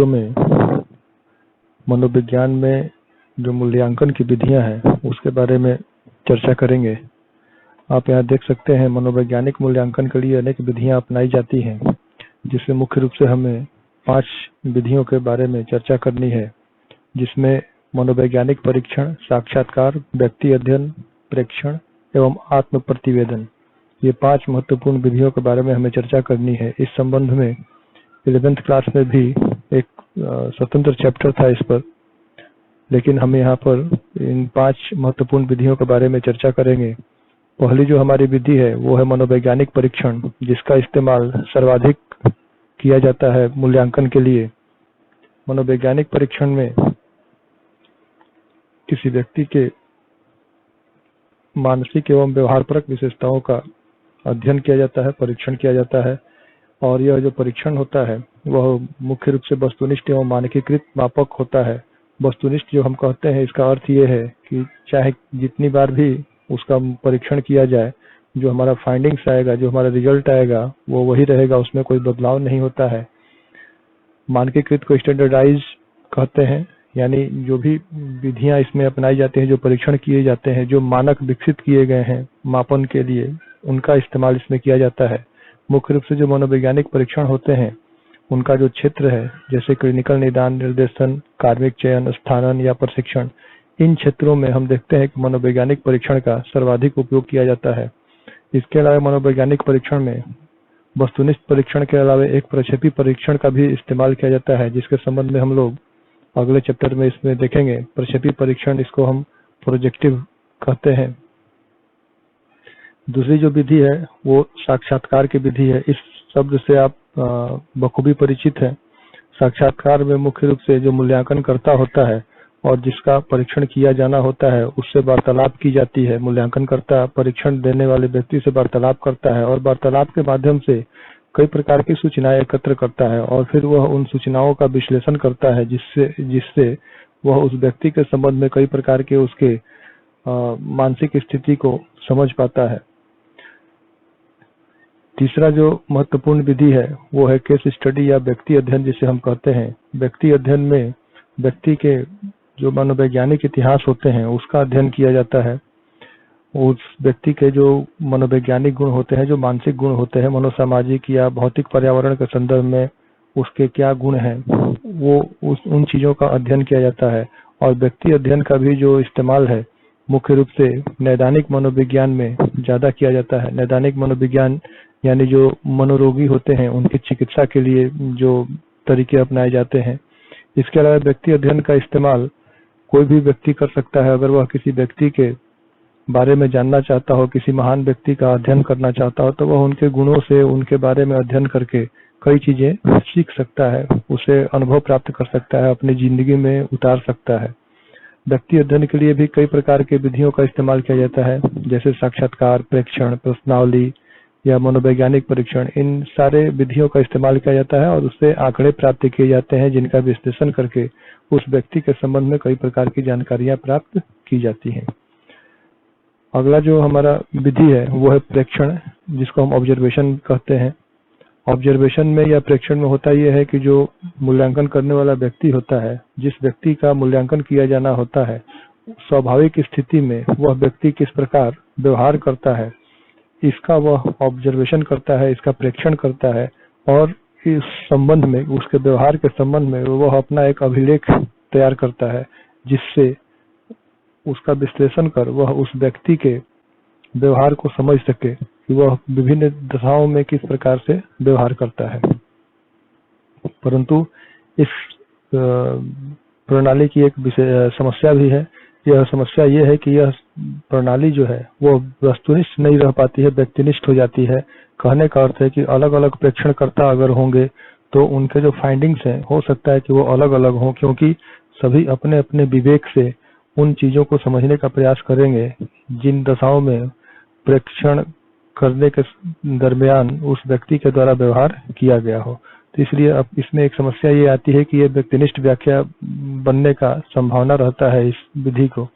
में मनोविज्ञान में जो मूल्यांकन की विधियां हैं उसके बारे में चर्चा करेंगे। आप यहाँ देख सकते हैं मनोवैज्ञानिक मूल्यांकन के लिए अनेक विधियां अपनाई जाती हैं, जिसमें मुख्य रूप से हमें 5 विधियों के बारे में चर्चा करनी है, जिसमें मनोवैज्ञानिक परीक्षण, साक्षात्कार, व्यक्ति अध्ययन, प्रेक्षण एवं आत्म प्रतिवेदन, ये 5 महत्वपूर्ण विधियों के बारे में हमें चर्चा करनी है। इस संबंध में 11th क्लास में भी एक स्वतंत्र चैप्टर था इस पर, लेकिन हम यहाँ पर इन 5 महत्वपूर्ण विधियों के बारे में चर्चा करेंगे। पहली जो हमारी विधि है वो है मनोवैज्ञानिक परीक्षण, जिसका इस्तेमाल सर्वाधिक किया जाता है मूल्यांकन के लिए। मनोवैज्ञानिक परीक्षण में किसी व्यक्ति के मानसिक एवं व्यवहारपरक विशेषताओं का अध्ययन किया जाता है, परीक्षण किया जाता है, और यह जो परीक्षण होता है वह मुख्य रूप से वस्तुनिष्ठ एवं मानकीकृत मापक होता है। वस्तुनिष्ठ जो हम कहते हैं, इसका अर्थ ये है कि चाहे जितनी बार भी उसका परीक्षण किया जाए, जो हमारा फाइंडिंग्स आएगा, जो हमारा रिजल्ट आएगा वो वही रहेगा, उसमें कोई बदलाव नहीं होता है। मानकीकृत को स्टैंडर्डाइज कहते हैं, यानी जो भी विधियां इसमें अपनाई जाती हैं, जो परीक्षण किए जाते हैं, जो मानक विकसित किए गए हैं मापन के लिए, उनका इस्तेमाल इसमें किया जाता है। मुख्य रूप से जो मनोवैज्ञानिक परीक्षण होते हैं उनका जो क्षेत्र है, जैसे क्लिनिकल निदान, निर्देशन, कार्मिक चयन, स्थानन या प्रशिक्षण, इन क्षेत्रों में हम देखते हैं कि मनोवैज्ञानिक परीक्षण का सर्वाधिक उपयोग किया जाता है। इसके अलावा मनोवैज्ञानिक परीक्षण में वस्तुनिष्ठ परीक्षण के अलावा एक प्रक्षेपी परीक्षण का भी इस्तेमाल किया जाता है, जिसके संबंध में हम लोग अगले चैप्टर में इसमें देखेंगे। प्रक्षेपी परीक्षण, इसको हम प्रोजेक्टिव कहते हैं। दूसरी जो विधि है वो साक्षात्कार की विधि है। इस शब्द से आप बखूबी परिचित हैं। साक्षात्कार में मुख्य रूप से जो मूल्यांकन करता होता है और जिसका परीक्षण किया जाना होता है उससे वार्तालाप की जाती है। मूल्यांकन करता परीक्षण देने वाले व्यक्ति से वार्तालाप करता है और वार्तालाप के माध्यम से कई प्रकार की सूचनाएं एकत्र करता है और फिर वह उन सूचनाओं का विश्लेषण करता है, जिससे वह उस व्यक्ति के संबंध में कई प्रकार के उसके मानसिक स्थिति को समझ पाता है। तीसरा जो महत्वपूर्ण विधि है वो है केस स्टडी या व्यक्ति अध्ययन, जिसे हम कहते हैं। व्यक्ति अध्ययन में व्यक्ति के जो मनोवैज्ञानिक इतिहास होते हैं उसका अध्ययन किया जाता है। उस व्यक्ति के जो मनोवैज्ञानिक गुण होते हैं, जो मानसिक गुण होते हैं, मनोसामाजिक या भौतिक पर्यावरण के संदर्भ में उसके क्या गुण हैं, वो उन चीजों का अध्ययन किया जाता है। और व्यक्ति अध्ययन का भी जो इस्तेमाल है मुख्य रूप से नैदानिक मनोविज्ञान में ज्यादा किया जाता है। नैदानिक मनोविज्ञान यानी जो मनोरोगी होते हैं उनकी चिकित्सा के लिए जो तरीके अपनाए जाते हैं। इसके अलावा व्यक्ति अध्ययन का इस्तेमाल कोई भी व्यक्ति कर सकता है। अगर वह किसी व्यक्ति के बारे में जानना चाहता हो, किसी महान व्यक्ति का अध्ययन करना चाहता हो, तो वह उनके गुणों से, उनके बारे में अध्ययन करके कई चीजें सीख सकता है, उसे अनुभव प्राप्त कर सकता है, अपनी जिंदगी में उतार सकता है। व्यक्ति अध्ययन के लिए भी कई प्रकार के विधियों का इस्तेमाल किया जाता है, जैसे साक्षात्कार, प्रेक्षण, प्रश्नावली या मनोवैज्ञानिक परीक्षण। इन सारे विधियों का इस्तेमाल किया जाता है और उससे आंकड़े प्राप्त किए जाते हैं, जिनका विश्लेषण करके उस व्यक्ति के संबंध में कई प्रकार की जानकारियां प्राप्त की जाती हैं। अगला जो हमारा विधि है वो है प्रेक्षण, जिसको हम ऑब्जर्वेशन कहते हैं। ऑब्जर्वेशन में या प्रेक्षण में होता यह है कि जो मूल्यांकन करने वाला व्यक्ति होता है, जिस व्यक्ति का मूल्यांकन किया जाना होता है, स्वाभाविक स्थिति में वह व्यक्ति किस प्रकार व्यवहार करता है, इसका वह ऑब्जर्वेशन करता है, इसका प्रेक्षण करता है और इस संबंध में, उसके व्यवहार के संबंध में वह अपना एक अभिलेख तैयार करता है, जिससे उसका विश्लेषण कर वह उस व्यक्ति के व्यवहार को समझ सके कि वह विभिन्न दशाओं में किस प्रकार से व्यवहार करता है। परंतु इस प्रणाली की एक समस्या भी है। यह समस्या ये है कि यह प्रणाली जो है वो वस्तुनिष्ठ नहीं रह पाती है, व्यक्तिनिष्ठ हो जाती है। कहने का अर्थ है कि अलग अलग प्रेक्षणकर्ता अगर होंगे तो उनके जो फाइंडिंग्स हैं हो सकता है कि वो अलग अलग हों, क्योंकि सभी अपने अपने विवेक से उन चीजों को समझने का प्रयास करेंगे जिन दशाओं में प्रेक्षण करने के दरमियान उस व्यक्ति के द्वारा व्यवहार किया गया हो। तो इसलिए अब इसमें एक समस्या ये आती है कि ये व्यक्तिनिष्ठ व्याख्या बनने का संभावना रहता है इस विधि को।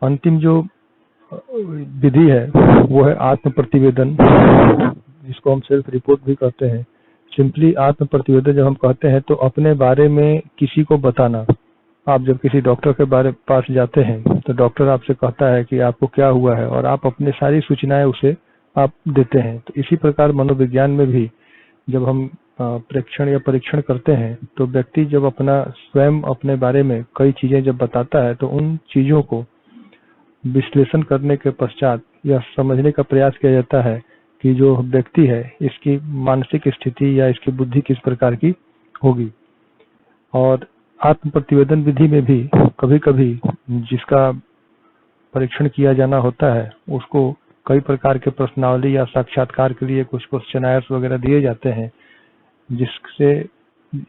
अंतिम जो विधि है वो है आत्म प्रतिवेदन, जिसको हम सेल्फ रिपोर्ट भी कहते हैं। सिंपली आत्म प्रतिवेदन जब हम कहते हैं तो अपने बारे में किसी को बताना। आप जब किसी डॉक्टर के पास जाते हैं तो डॉक्टर आपसे कहता है कि आपको क्या हुआ है और आप अपनी सारी सूचनाएं उसे आप देते हैं। तो इसी प्रकार मनोविज्ञान में भी जब हम प्रेक्षण या परीक्षण करते हैं तो व्यक्ति जब अपना स्वयं अपने बारे में कई चीजें जब बताता है तो उन चीजों को विश्लेषण करने के पश्चात यह समझने का प्रयास किया जाता है कि जो व्यक्ति है इसकी मानसिक स्थिति या इसकी बुद्धि किस प्रकार की होगी। और आत्म प्रतिवेदन विधि में भी कभी कभी जिसका परीक्षण किया जाना होता है उसको कई प्रकार के प्रश्नावली या साक्षात्कार के लिए कुछ क्वेश्चनर्स वगैरह दिए जाते हैं, जिससे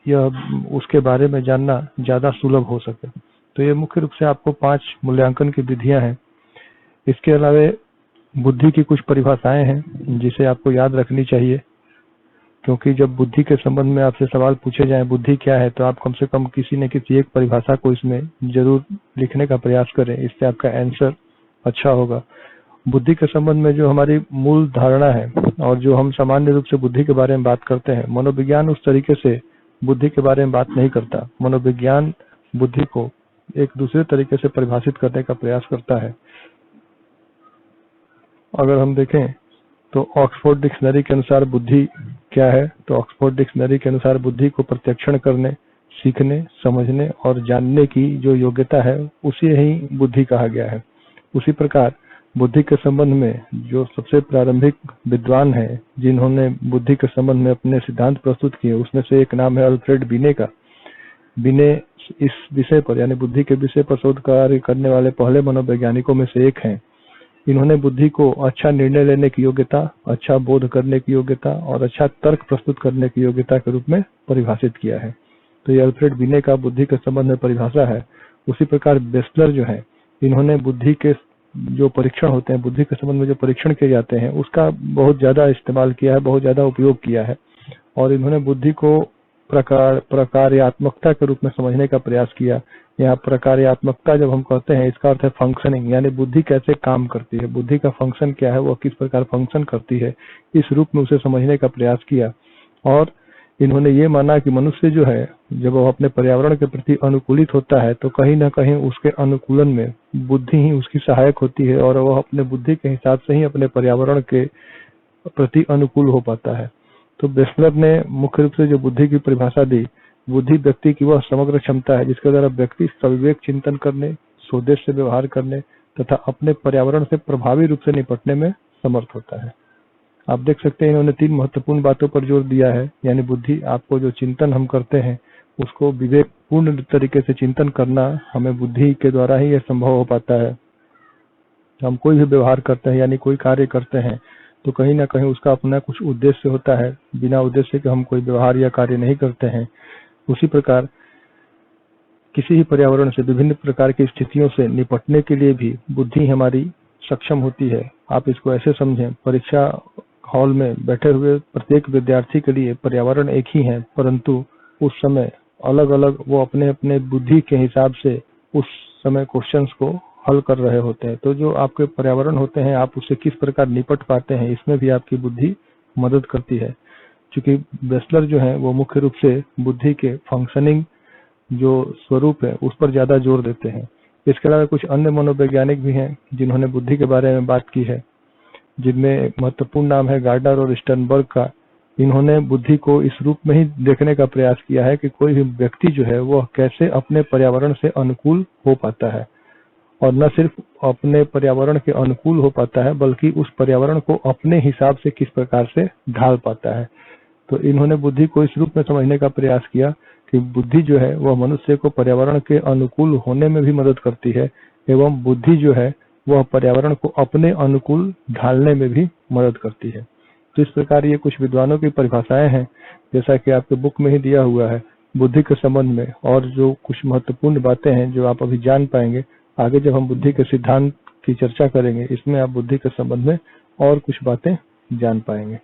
यह उसके बारे में जानना ज्यादा सुलभ हो सके। तो ये मुख्य रूप से आपको 5 मूल्यांकन की विधियां हैं। इसके अलावा बुद्धि की कुछ परिभाषाएं हैं जिसे आपको याद रखनी चाहिए, क्योंकि जब बुद्धि के संबंध में आपसे सवाल पूछे जाए बुद्धि क्या है तो आप कम से कम किसी न किसी एक परिभाषा को इसमें जरूर लिखने का प्रयास करें, इससे आपका आंसर अच्छा होगा। बुद्धि के संबंध में जो हमारी मूल धारणा है और जो हम सामान्य रूप से बुद्धि के बारे में बात करते हैं, मनोविज्ञान उस तरीके से बुद्धि के बारे में बात नहीं करता। मनोविज्ञान बुद्धि को एक दूसरे तरीके से परिभाषित करने का प्रयास करता है। अगर हम देखें तो ऑक्सफोर्ड डिक्शनरी के अनुसार बुद्धि क्या है, तो ऑक्सफोर्ड डिक्शनरी के अनुसार बुद्धि को प्रत्यक्षण करने, सीखने, समझने और जानने की जो योग्यता है उसे ही बुद्धि कहा गया है। उसी प्रकार बुद्धि के संबंध में जो सबसे प्रारंभिक विद्वान है जिन्होंने बुद्धि के संबंध में अपने सिद्धांत प्रस्तुत किए, उसमें से एक नाम है अल्फ्रेड बिने का। बिने इस विषय पर यानी बुद्धि के विषय पर शोध कार्य करने वाले पहले मनोवैज्ञानिकों में से एक हैं। इन्होंने बुद्धि को अच्छा निर्णय लेने की योग्यता, अच्छा बोध करने की योग्यता और अच्छा तर्क प्रस्तुत करने की योग्यता के रूप में परिभाषित किया है। तो ये अल्फ्रेड बिने का बुद्धि के संबंध में परिभाषा है। उसी प्रकार बेस्लर जो है, इन्होंने बुद्धि के जो परीक्षण होते हैं, बुद्धि के संबंध में जो परीक्षण किए जाते हैं उसका बहुत ज्यादा इस्तेमाल किया है, बहुत ज्यादा उपयोग किया है। और इन्होंने बुद्धि को प्रकार्यात्मकता के रूप में समझने का प्रयास किया। यहाँ प्रकार्यात्मकता जब हम कहते हैं इसका अर्थ है फंक्शनिंग, यानी बुद्धि कैसे काम करती है, बुद्धि का फंक्शन क्या है, वह किस प्रकार फंक्शन करती है, इस रूप में उसे समझने का प्रयास किया। और इन्होंने ये माना कि मनुष्य जो है जब वह अपने पर्यावरण के प्रति अनुकूलित होता है तो कहीं ना कहीं उसके अनुकूलन में बुद्धि ही उसकी सहायक होती है और वह अपने बुद्धि के हिसाब से ही अपने पर्यावरण के प्रति अनुकूल हो पाता है। तो बेस्लर ने मुख्य रूप से जो बुद्धि की परिभाषा दी, बुद्धि व्यक्ति की वह समग्र क्षमता है जिसके द्वारा व्यक्ति सविवेक चिंतन करने, स्वदेश से व्यवहार करने तथा अपने पर्यावरण से प्रभावी रूप से निपटने में समर्थ होता है। आप देख सकते हैं इन्होंने 3 महत्वपूर्ण बातों पर जोर दिया है, यानी बुद्धि आपको जो चिंतन हम करते हैं उसको विवेकपूर्ण तरीके से चिंतन करना हमें बुद्धि के द्वारा ही यह संभव हो पाता है। हम कोई भी व्यवहार करते हैं यानी कोई कार्य करते हैं तो कहीं ना कहीं उसका अपना कुछ उद्देश्य होता है, बिना उद्देश्य के हम कोई व्यवहार या कार्य नहीं करते हैं। उसी प्रकार किसी भी पर्यावरण से, विभिन्न प्रकार की स्थितियों से निपटने के लिए भी बुद्धि हमारी सक्षम होती है। आप इसको ऐसे समझें, परीक्षा हॉल में बैठे हुए प्रत्येक विद्यार्थी के लिए पर्यावरण एक ही है, परंतु उस समय अलग अलग वो अपने अपने बुद्धि के हिसाब से उस समय क्वेश्चंस को हल कर रहे होते हैं। तो जो आपके पर्यावरण होते हैं आप उससे किस प्रकार निपट पाते हैं, इसमें भी आपकी बुद्धि मदद करती है। क्योंकि बेस्लर जो है वो मुख्य रूप से बुद्धि के फंक्शनिंग जो स्वरूप है उस पर ज्यादा जोर देते हैं। इसके अलावा कुछ अन्य मनोवैज्ञानिक भी हैं जिन्होंने बुद्धि के बारे में बात की है, जिनमें महत्वपूर्ण नाम है गार्डनर और स्टर्नबर्ग का। इन्होंने बुद्धि को इस रूप में ही देखने का प्रयास किया है कि कोई भी व्यक्ति जो है वह कैसे अपने पर्यावरण से अनुकूल हो पाता है, और न सिर्फ अपने पर्यावरण के अनुकूल हो पाता है बल्कि उस पर्यावरण को अपने हिसाब से किस प्रकार से ढाल पाता है। तो इन्होंने बुद्धि को इस रूप में समझने का प्रयास किया कि बुद्धि जो है वह मनुष्य को पर्यावरण के अनुकूल होने में भी मदद करती है एवं बुद्धि जो है वह पर्यावरण को अपने अनुकूल ढालने में भी मदद करती है। तो इस प्रकार ये कुछ विद्वानों की परिभाषाएं हैं, जैसा कि आपके बुक में ही दिया हुआ है बुद्धि के संबंध में, और जो कुछ महत्वपूर्ण बातें हैं जो आप अभी जान पाएंगे आगे जब हम बुद्धि के सिद्धांत की चर्चा करेंगे, इसमें आप बुद्धि के संबंध में और कुछ बातें जान पाएंगे।